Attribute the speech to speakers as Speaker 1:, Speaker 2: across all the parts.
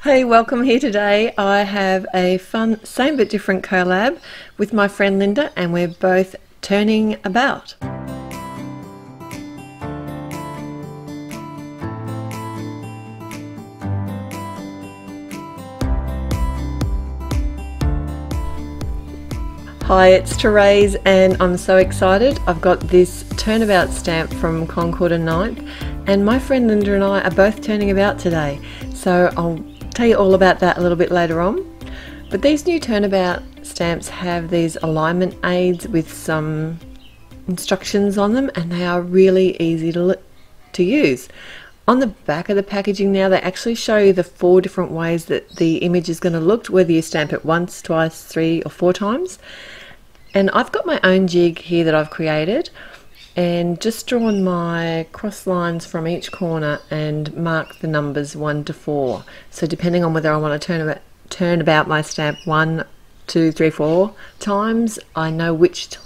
Speaker 1: Hey, welcome here today. I have a fun, same but different collab with my friend Linda, and we're both turning about. Hi, it's Therese and I'm so excited. I've got this Turnabout stamp from Concord and Ninth, and my friend Linda and I are both turning about today. So I'll tell you all about that a little bit later on. But these new Turnabout stamps have these alignment aids with some instructions on them, and they are really easy to use. On the back of the packaging now, they actually show you the 4 different ways that the image is going to look, whether you stamp it once, twice, 3 or 4 times. And I've got my own jig here that I've created and just drawn my cross lines from each corner and marked the numbers 1 to 4. So depending on whether I want to turn about my stamp 1, 2, 3, 4 times, I know which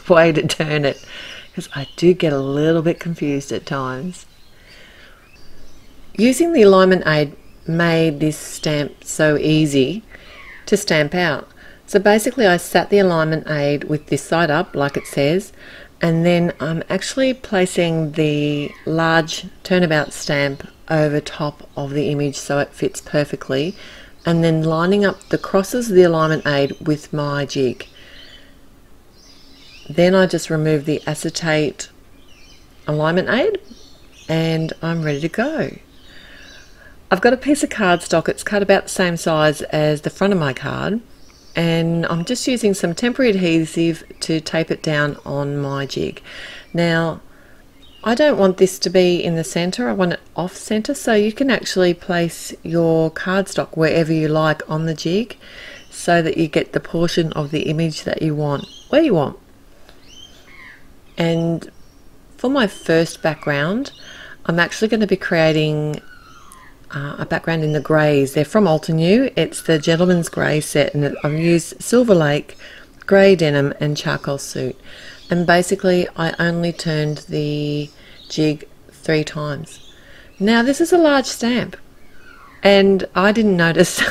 Speaker 1: way to turn it, because I do get a little bit confused at times. Using the alignment aid made this stamp so easy to stamp out. So basically I sat the alignment aid with this side up like it says, and then I'm actually placing the large turnabout stamp over top of the image so it fits perfectly, and then lining up the crosses of the alignment aid with my jig. Then I just remove the acetate alignment aid and I'm ready to go. I've got a piece of cardstock. It's cut about the same size as the front of my card, and I'm just using some temporary adhesive to tape it down on my jig. Now, I don't want this to be in the center, I want it off center, so you can actually place your cardstock wherever you like on the jig so that you get the portion of the image that you want where you want. And for my first background, I'm actually going to be creating a background in the greys. They're from Altenew. It's the Gentleman's Grey set, and I've used Silver Lake, Grey Denim and Charcoal Suit. And basically I only turned the jig 3 times. Now this is a large stamp and I didn't notice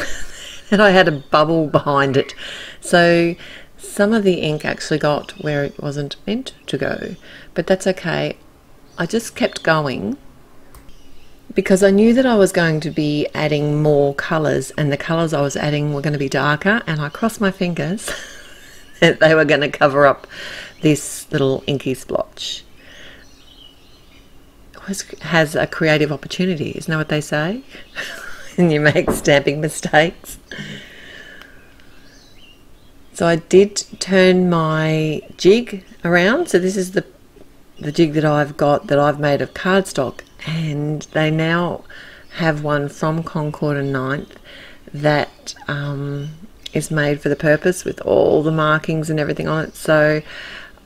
Speaker 1: that I had a bubble behind it. So some of the ink actually got where it wasn't meant to go, but that's okay. I just kept going because I knew that I was going to be adding more colours, and the colours I was adding were going to be darker, and I crossed my fingers that they were going to cover up this little inky splotch. Always has a creative opportunity, isn't that what they say? And you make stamping mistakes. So I did turn my jig around. So this is the jig that I've got that I've made of cardstock, and they now have one from Concord and Ninth that is made for the purpose with all the markings and everything on it. So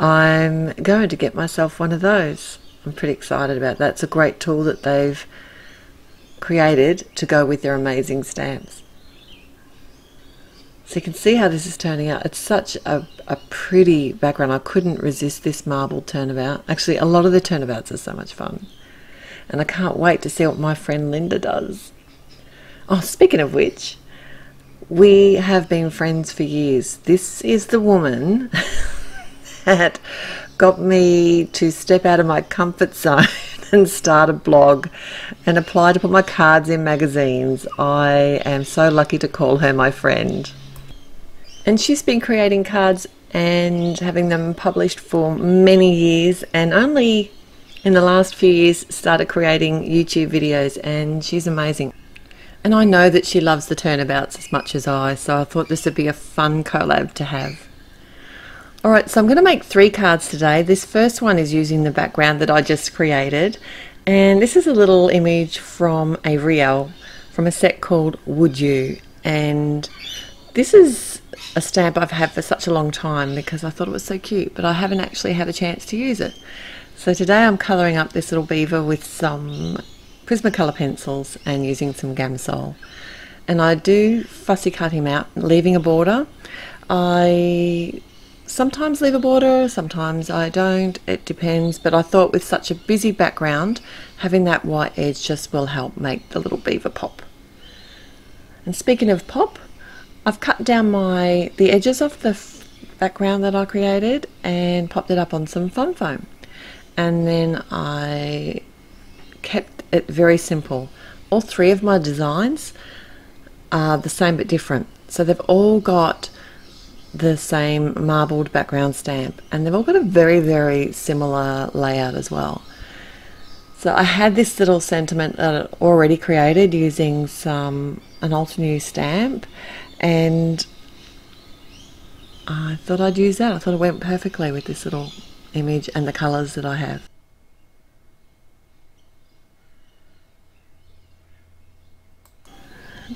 Speaker 1: I'm going to get myself one of those. I'm pretty excited about that. It's a great tool that they've created to go with their amazing stamps. So you can see how this is turning out. It's such a pretty background. I couldn't resist this marble turnabout. Actually, a lot of the turnabouts are so much fun. And I can't wait to see what my friend Linda does. Oh, speaking of which, we have been friends for years. This is the woman that got me to step out of my comfort zone and start a blog and apply to put my cards in magazines. I am so lucky to call her my friend. And she's been creating cards and having them published for many years, and only in the last few years started creating YouTube videos, and she's amazing. And I know that she loves the turnabouts as much as I, so I thought this would be a fun collab to have. Alright, so I'm going to make 3 cards today. This first one is using the background that I just created, and this is a little image from a reel from a set called Would You, and this is a stamp I've had for such a long time because I thought it was so cute, but I haven't actually had a chance to use it. So today I'm colouring up this little beaver with some Prismacolor pencils and using some Gamsol. And I do fussy cut him out, leaving a border. I sometimes leave a border, sometimes I don't, it depends, but I thought with such a busy background, having that white edge just will help make the little beaver pop. And speaking of pop, I've cut down the edges of the background that I created and popped it up on some fun foam. And then I kept it very simple. All three of my designs are the same but different. So they've all got the same marbled background stamp, and they've all got a very, very similar layout as well. So I had this little sentiment already created using an Altenew stamp, and I thought I'd use that. I thought it went perfectly with this little image and the colours that I have.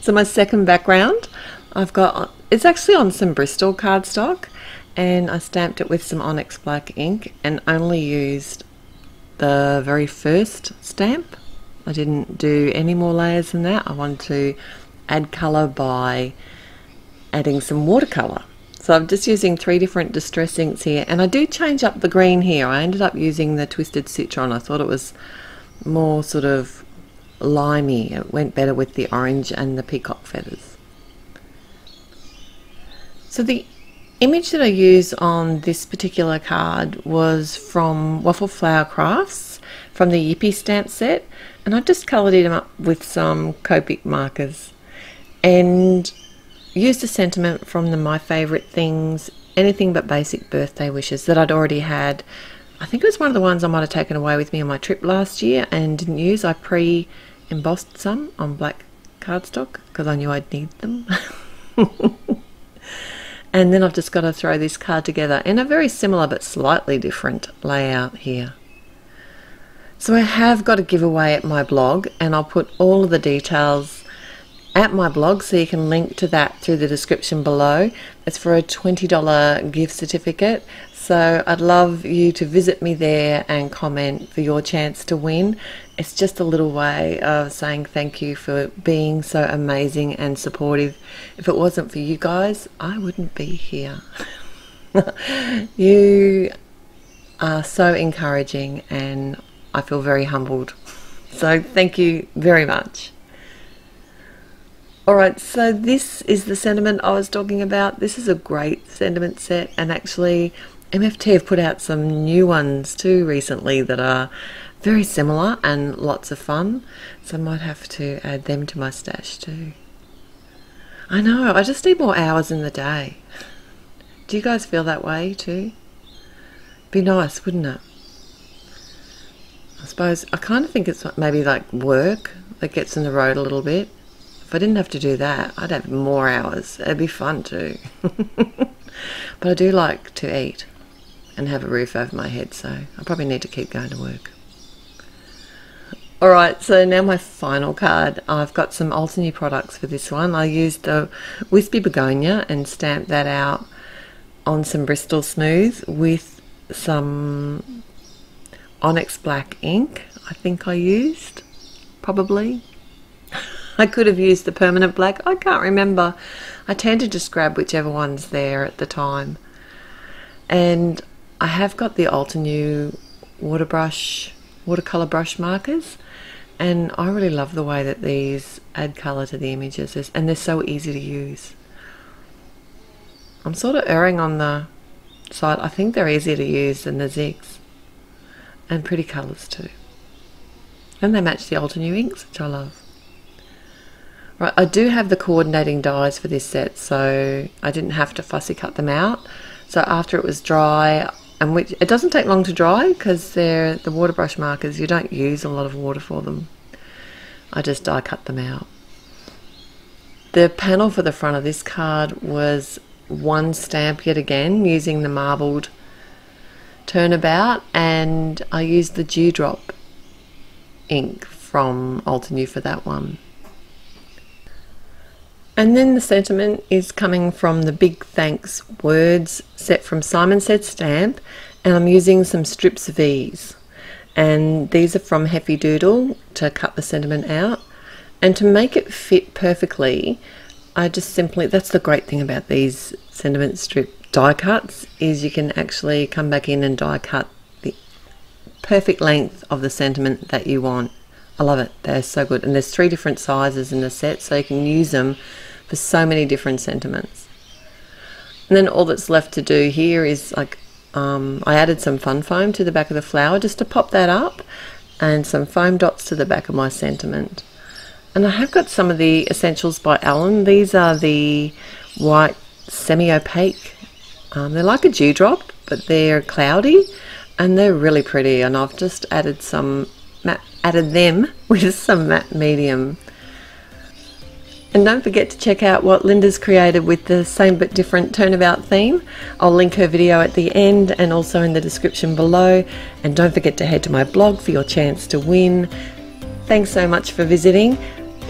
Speaker 1: So my second background, it's actually on some Bristol cardstock, and I stamped it with some Onyx black ink and only used the very first stamp. I didn't do any more layers than that. I wanted to add colour by adding some watercolour. So I'm just using 3 different distress inks here, and I do change up the green here. I ended up using the Twisted Citron. I thought it was more sort of limey. It went better with the orange and the peacock feathers. So the image that I used on this particular card was from Waffle Flower Crafts from the Yippie stamp set, and I just coloured him up with some Copic markers and used a sentiment from My Favourite Things, Anything But Basic Birthday Wishes that I'd already had. I think it was one of the ones I might have taken away with me on my trip last year and didn't use. I pre-embossed some on black cardstock because I knew I'd need them. And then I've just got to throw this card together in a very similar but slightly different layout here. So I have got a giveaway at my blog, and I'll put all of the details at my blog, so you can link to that through the description below. It's for a $20 gift certificate. So I'd love you to visit me there and comment for your chance to win. It's just a little way of saying thank you for being so amazing and supportive. If it wasn't for you guys, I wouldn't be here. You are so encouraging, and I feel very humbled. So thank you very much. Alright, so this is the sentiment I was talking about. This is a great sentiment set, and actually MFT have put out some new ones too recently that are very similar and lots of fun, so I might have to add them to my stash too. I know, I just need more hours in the day. Do you guys feel that way too? Be nice, wouldn't it? I suppose I kind of think it's maybe like work that gets in the road a little bit. If I didn't have to do that, I'd have more hours. It'd be fun too. But I do like to eat and have a roof over my head, so I probably need to keep going to work. Alright, so now my final card. I've got some Altenew products for this one. I used the Wispy Begonia and stamped that out on some Bristol Smooth with some Onyx black ink, I think I used, probably. I could have used the permanent black, I can't remember. I tend to just grab whichever one's there at the time. And I have got the Altenew watercolour brush markers, and I really love the way that these add colour to the images, and they're so easy to use. I'm sort of erring on the side, I think they're easier to use than the zigs, and pretty colours too. And they match the Altenew inks, which I love. Right, I do have the coordinating dies for this set, so I didn't have to fussy cut them out. So after it was dry, and which it doesn't take long to dry because they're the water brush markers, you don't use a lot of water for them. I just die cut them out. The panel for the front of this card was one stamp yet again, using the marbled Turnabout, and I used the Dewdrop ink from Altenew for that one. And then the sentiment is coming from the Big Thanks Words set from Simon Said Stamp, and I'm using some strips of these. And these are from Heffy Doodle to cut the sentiment out. And to make it fit perfectly, I just simply, that's the great thing about these sentiment strip die cuts, is you can actually come back in and die cut the perfect length of the sentiment that you want. I love it. They're so good. And there's 3 different sizes in the set, so you can use them for so many different sentiments. And then all that's left to do here is like, I added some fun foam to the back of the flower just to pop that up, and some foam dots to the back of my sentiment. And I have got some of the Essentials by Alan. These are the white semi-opaque. They're like a dewdrop, but they're cloudy and they're really pretty. And I've just added them with some matte medium. And don't forget to check out what Linda's created with the same but different Turnabout theme. I'll link her video at the end and also in the description below. And don't forget to head to my blog for your chance to win. Thanks so much for visiting.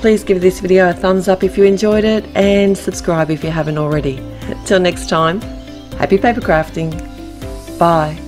Speaker 1: Please give this video a thumbs up if you enjoyed it, and subscribe if you haven't already. Till next time, happy paper crafting. Bye.